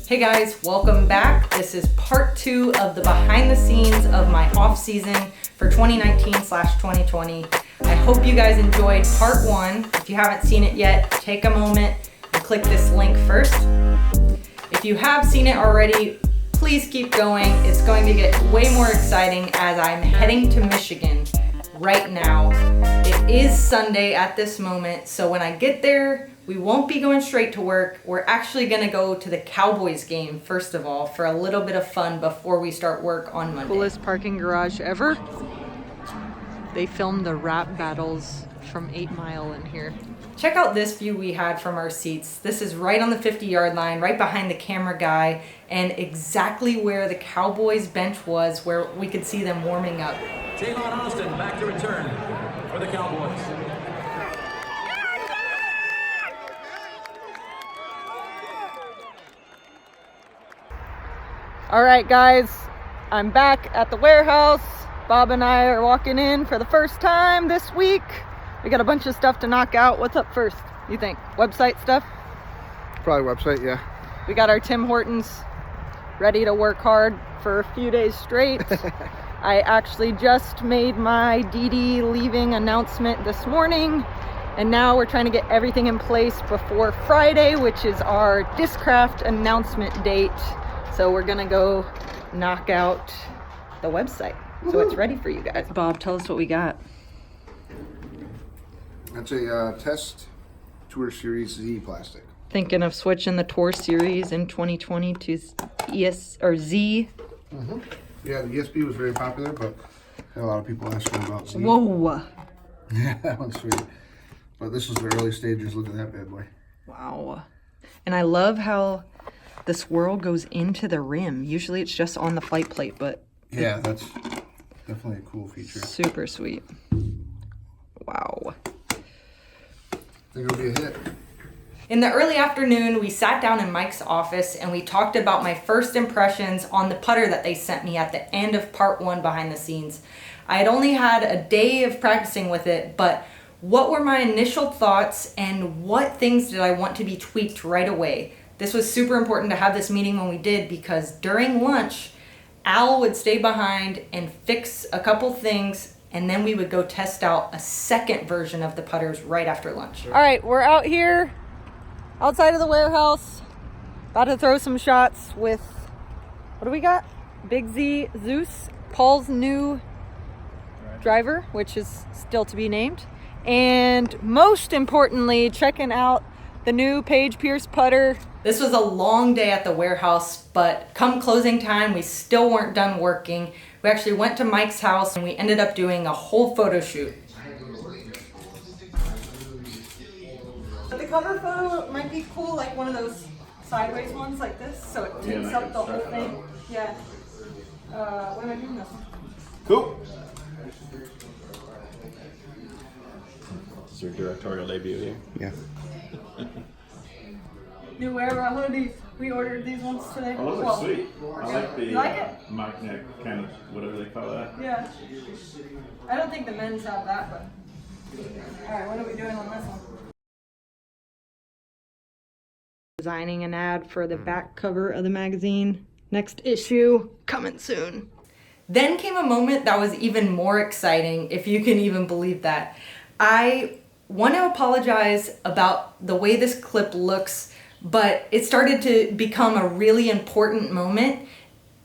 Hey guys, welcome back. This is part 2 of the behind the scenes of my off season for 2019/2020. I hope you guys enjoyed part 1. If you haven't seen it yet, take a moment and click this link first. If you have seen it already, please keep going. It's going to get way more exciting as I'm heading to Michigan right now. It is Sunday at this moment, so when I get there, we won't be going straight to work. We're actually gonna go to the Cowboys game, first of all, for a little bit of fun before we start work on Monday. Coolest parking garage ever. They filmed the rap battles from 8 Mile in here. Check out this view we had from our seats. This is right on the 50-yard line, right behind the camera guy, and exactly where the Cowboys bench was, where we could see them warming up. Tavon Austin back to return for the Cowboys. All right, guys, I'm back at the warehouse. Bob and I are walking in for the first time this week. We got a bunch of stuff to knock out. What's up first, you think? Website stuff? Probably website, yeah. We got our Tim Hortons ready to work hard for a few days straight. I actually just made my DD leaving announcement this morning, and now we're trying to get everything in place before Friday, which is our Discraft announcement date. So we're gonna go knock out the website. So it's ready for you guys. Bob, tell us what we got. That's a test Tour Series Z plastic. Thinking of switching the Tour Series in 2020 to ES or Z. Mm-hmm. Yeah, the ESB was very popular, but had a lot of people asking about Z. Whoa. Yeah, that one's sweet. But this is the early stages. Look at that bad boy. Wow. And I love how the swirl goes into the rim. Usually it's just on the flight plate, but yeah, that's definitely a cool feature. Super sweet. Wow. Think it'll be a hit. In the early afternoon, we sat down in Mike's office and we talked about my first impressions on the putter that they sent me at the end of part 1 behind the scenes. I had only had a day of practicing with it, but what were my initial thoughts and what things did I want to be tweaked right away? This was super important to have this meeting when we did, because during lunch, Al would stay behind and fix a couple things, and then we would go test out a second version of the putters right after lunch. All right, we're out here outside of the warehouse, about to throw some shots with, what do we got? Big Z Zeus, Paul's new driver, which is still to be named. And most importantly, checking out the new Paige Pierce putter. This was a long day at the warehouse, but come closing time, we still weren't done working. We actually went to Mike's house and we ended up doing a whole photo shoot. The cover photo might be cool, like one of those sideways ones like this, so it takes up the whole thing. Yeah. What am I doing this one? Cool. It's your directorial debut here. Yeah. New era hoodies. We ordered these ones today. Oh, those are sweet. I like the You like it? mock neck kind of whatever they call that. Yeah. I don't think the men's have that, but. Alright, what are we doing on this one? Designing an ad for the back cover of the magazine. Next issue, coming soon. Then came a moment that was even more exciting, if you can even believe that. I want to apologize about the way this clip looks, but it started to become a really important moment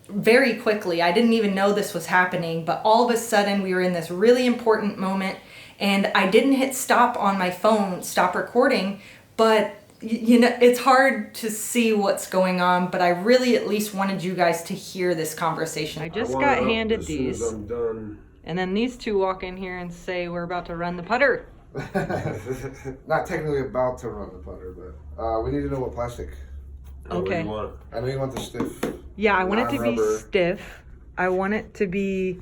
very quickly. I didn't even know this was happening, but all of a sudden we were in this really important moment, and I didn't hit stop on my phone, stop recording, but you know, it's hard to see what's going on, but I really at least wanted you guys to hear this conversation. I just got handed these, and then these two walk in here and say we're about to run the putter. Not technically about to run the putter, but we need to know what plastic. Okay. I know you want the stiff. Yeah, I want it to be stiff. I want it to be,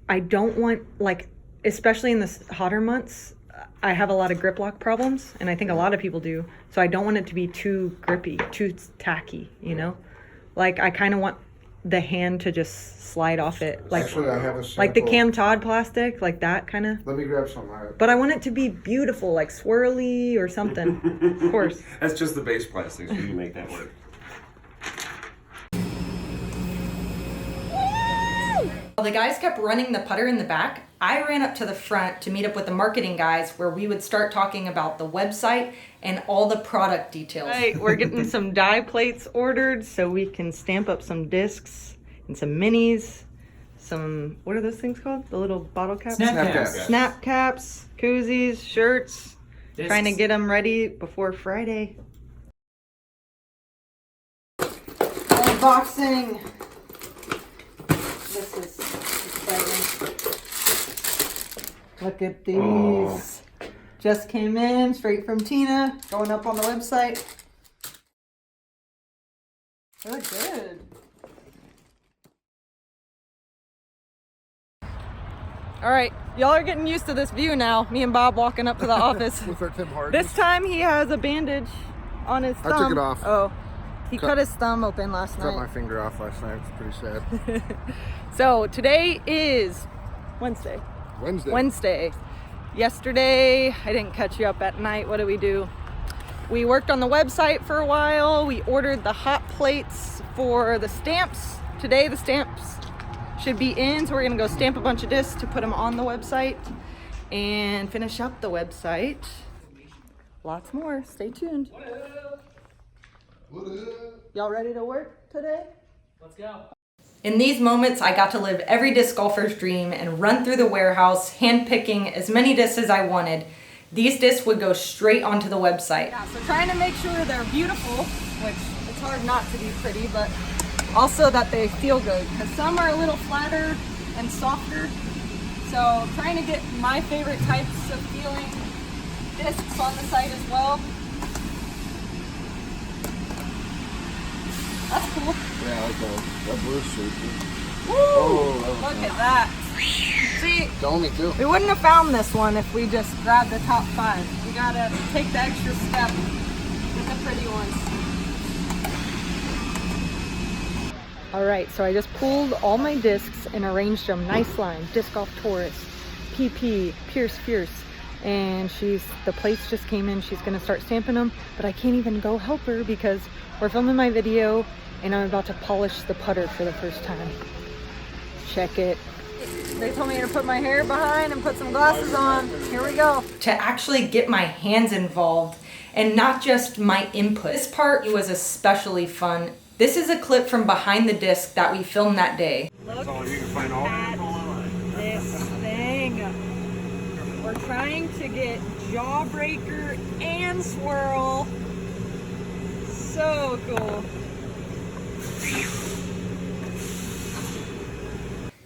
I don't want, like, especially in the hotter months, I have a lot of grip lock problems, and I think a lot of people do. So I don't want it to be too grippy, too tacky, you know? Like, I kind of want the hand to just slide off it. Like, actually, I have a sample. Like the Cam Todd plastic, like that kind of. Let me grab some. But I want it to be beautiful, like swirly or something. Of course. That's just the base plastics. You can make that work. While the guys kept running the putter in the back, I ran up to the front to meet up with the marketing guys where we would start talking about the website and all the product details. Right, we're getting some die plates ordered so we can stamp up some discs and some minis. Some, what are those things called? The little bottle caps? Snap caps. Snap caps, koozies, shirts. Discs. Trying to get them ready before Friday. Unboxing. This is exciting. Look at these. Just came in straight from Tina. Going up on the website. They look good. All right, y'all are getting used to this view now. Me and Bob walking up to the office. With our Tim Hardens. This time he has a bandage on his thumb. I took it off. Oh, he cut his thumb open last Cut night. my finger off last night. It's pretty sad. So today is Wednesday. Wednesday. Yesterday, I didn't catch you up at night. What did we do? We worked on the website for a while. We ordered the hot plates for the stamps. Today the stamps should be in, so we're gonna go stamp a bunch of discs to put them on the website and finish up the website. Lots more. Stay tuned. Y'all ready to work today? Let's go. In these moments, I got to live every disc golfer's dream and run through the warehouse, handpicking as many discs as I wanted. These discs would go straight onto the website. Yeah, so trying to make sure they're beautiful, which it's hard not to be pretty, but also that they feel good, because some are a little flatter and softer. So trying to get my favorite types of feeling discs on the site as well. That's cool. Yeah, I like that blue suit. Woo! Oh, Look at that. See, Don't me too. we wouldn't have found this one if we just grabbed the top 5. We gotta take the extra step with the pretty ones. All right, so I just pulled all my discs and arranged them nice line. Disc Golf Tourist, PP, Pierce Fierce. And the plates just came in. She's gonna start stamping them, but I can't even go help her because we're filming my video and I'm about to polish the putter for the first time. Check it. They told me to put my hair behind and put some glasses on. Here we go. To actually get my hands involved and not just my input. This part was especially fun. This is a clip from behind the disc that we filmed that day. That's all you can find all. This thing. We're trying to get Jawbreaker and Swirl. So cool.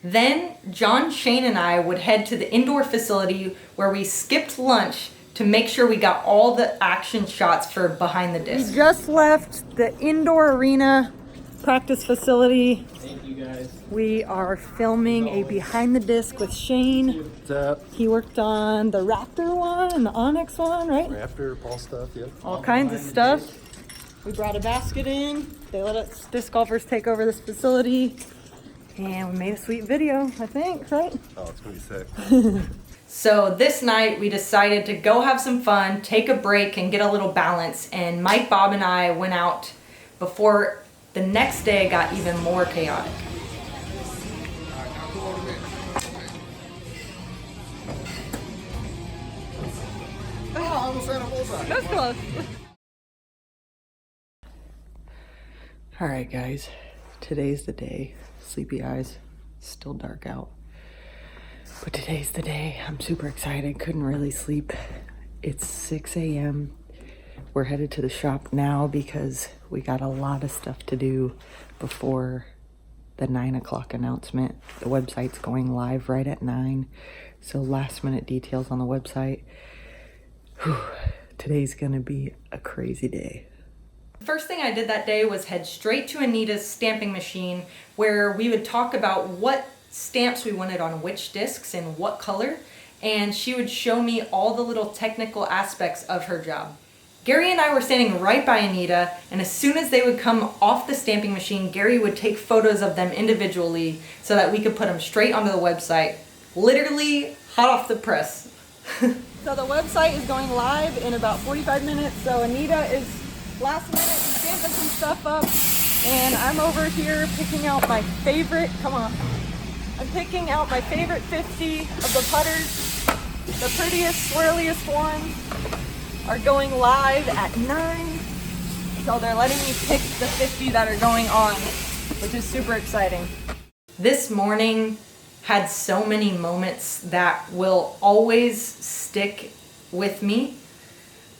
Then John, Shane, and I would head to the indoor facility where we skipped lunch to make sure we got all the action shots for behind the disc. We just left the indoor arena practice facility. Thank you guys. We are filming a behind the disc with Shane. What's up? He worked on the Raptor one and the Onyx one, right? Raptor, Paul stuff, yep. All kinds of stuff. We brought a basket in. They let us disc golfers take over this facility. And we made a sweet video, I think, right? Oh, it's gonna be sick. So this night we decided to go have some fun, take a break, and get a little balance. And Mike, Bob, and I went out before the next day got even more chaotic. Oh, I almost had a bullseye. That's close. All right, guys. Today's the day. Sleepy eyes. Still dark out. But today's the day. I'm super excited. Couldn't really sleep. It's 6 a.m. We're headed to the shop now because we got a lot of stuff to do before the 9 o'clock announcement. The website's going live right at 9. So last minute details on the website. Whew. Today's gonna be a crazy day. First thing I did that day was head straight to Anita's stamping machine where we would talk about what stamps we wanted on which discs and what color, and she would show me all the little technical aspects of her job. Gary and I were standing right by Anita, and as soon as they would come off the stamping machine, Gary would take photos of them individually so that we could put them straight onto the website. Literally hot off the press. So the website is going live in about 45 minutes, so Anita is last minute stamping some stuff up, and I'm over here picking out my favorite, come on. I'm picking out my favorite 50 of the putters. The prettiest, swirliest ones are going live at 9. So they're letting me pick the 50 that are going on, which is super exciting. This morning had so many moments that will always stick with me.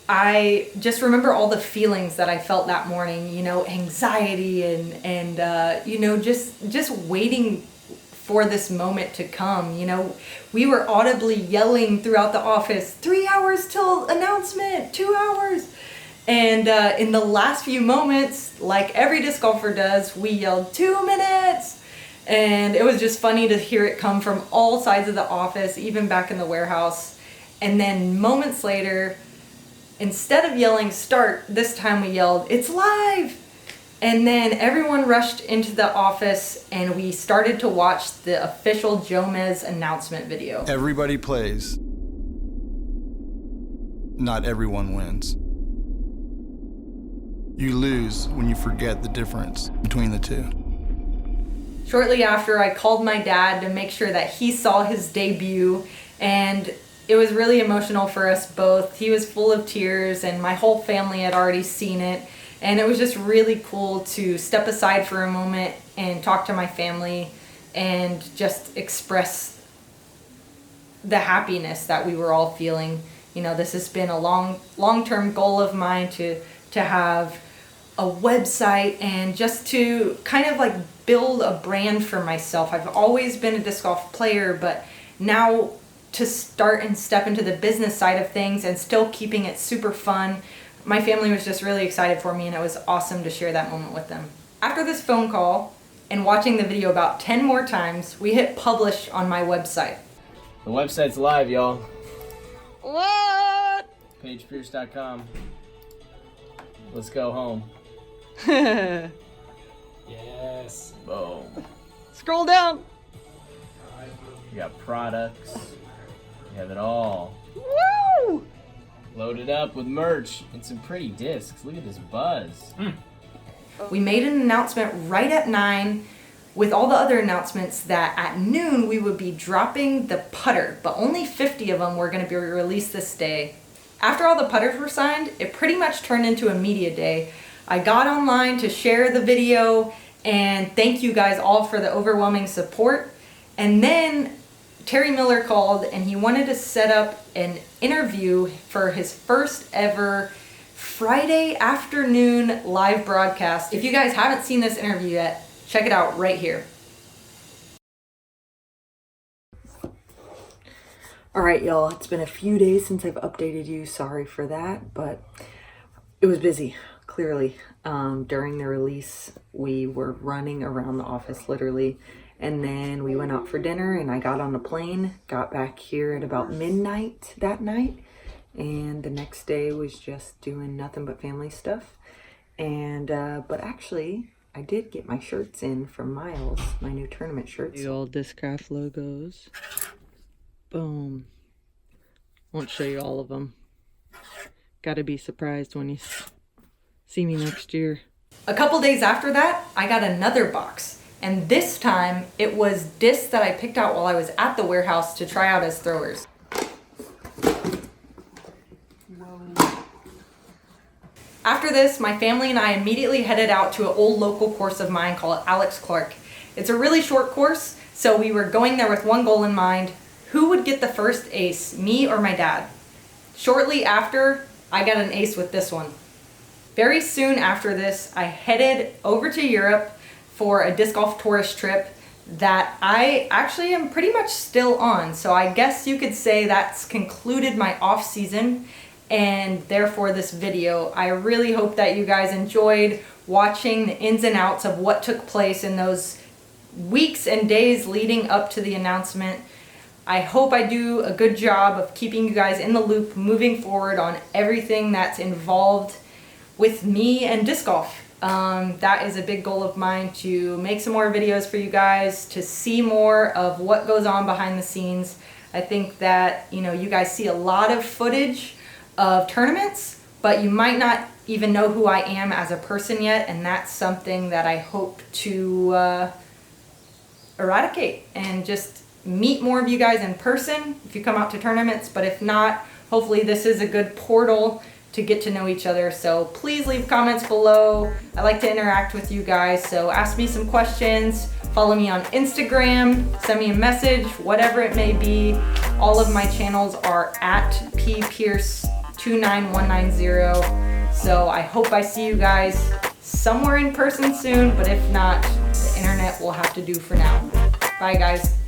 I just remember all the feelings that I felt that morning, you know, anxiety and you know, just waiting for this moment to come. You know, we were audibly yelling throughout the office, 3 hours till announcement, 2 hours. And in the last few moments, like every disc golfer does, we yelled 2 minutes. And it was just funny to hear it come from all sides of the office, even back in the warehouse. And then moments later, instead of yelling start, this time we yelled, it's live! And then everyone rushed into the office and we started to watch the official Jomez announcement video. Everybody plays. Not everyone wins. You lose when you forget the difference between the two. Shortly after, I called my dad to make sure that he saw his debut, and it was really emotional for us both. He was full of tears and my whole family had already seen it. And it was just really cool to step aside for a moment and talk to my family and just express the happiness that we were all feeling. You know, this has been a long-term goal of mine to have a website and just to kind of like build a brand for myself. I've always been a disc golf player, but now to start and step into the business side of things and still keeping it super fun, my family was just really excited for me and it was awesome to share that moment with them. After this phone call and watching the video about 10 more times, we hit publish on my website. The website's live, y'all. What? PaigePierce.com. Let's go home. Yes. Boom. Scroll down. You got products. You have it all. Woo! Loaded up with merch and some pretty discs. Look at this buzz. We made an announcement right at 9 with all the other announcements that at noon we would be dropping the putter, but only 50 of them were going to be released this day. After all the putters were signed, it pretty much turned into a media day. I got online to share the video and thank you guys all for the overwhelming support. And then Terry Miller called and he wanted to set up an interview for his first ever Friday afternoon live broadcast. If you guys haven't seen this interview yet, check it out right here. All right, y'all, it's been a few days since I've updated you. Sorry for that, but it was busy, clearly. During the release, we were running around the office literally. And then we went out for dinner and I got on a plane, got back here at about midnight that night. And the next day was just doing nothing but family stuff. And, but actually I did get my shirts in from Miles, my new tournament shirts. The old Discraft logos. Boom. Won't show you all of them. Gotta be surprised when you see me next year. A couple days after that, I got another box. And this time, it was discs that I picked out while I was at the warehouse to try out as throwers. After this, my family and I immediately headed out to an old local course of mine called Alex Clark. It's a really short course, so we were going there with one goal in mind. Who would get the first ace, me or my dad? Shortly after, I got an ace with this one. Very soon after this, I headed over to Europe for a disc golf tourist trip that I actually am pretty much still on. So I guess you could say that's concluded my off season and therefore this video. I really hope that you guys enjoyed watching the ins and outs of what took place in those weeks and days leading up to the announcement. I hope I do a good job of keeping you guys in the loop moving forward on everything that's involved with me and disc golf. That is a big goal of mine, to make some more videos for you guys, to see more of what goes on behind the scenes. I think that, you know, you guys see a lot of footage of tournaments, but you might not even know who I am as a person yet, and that's something that I hope to eradicate and just meet more of you guys in person if you come out to tournaments. But if not, hopefully this is a good portal to get to know each other. So please leave comments below. I like to interact with you guys, so ask me some questions, follow me on Instagram, send me a message, whatever it may be. All of my channels are at ppierce29190. So I hope I see you guys somewhere in person soon, but if not, the internet will have to do for now. Bye guys.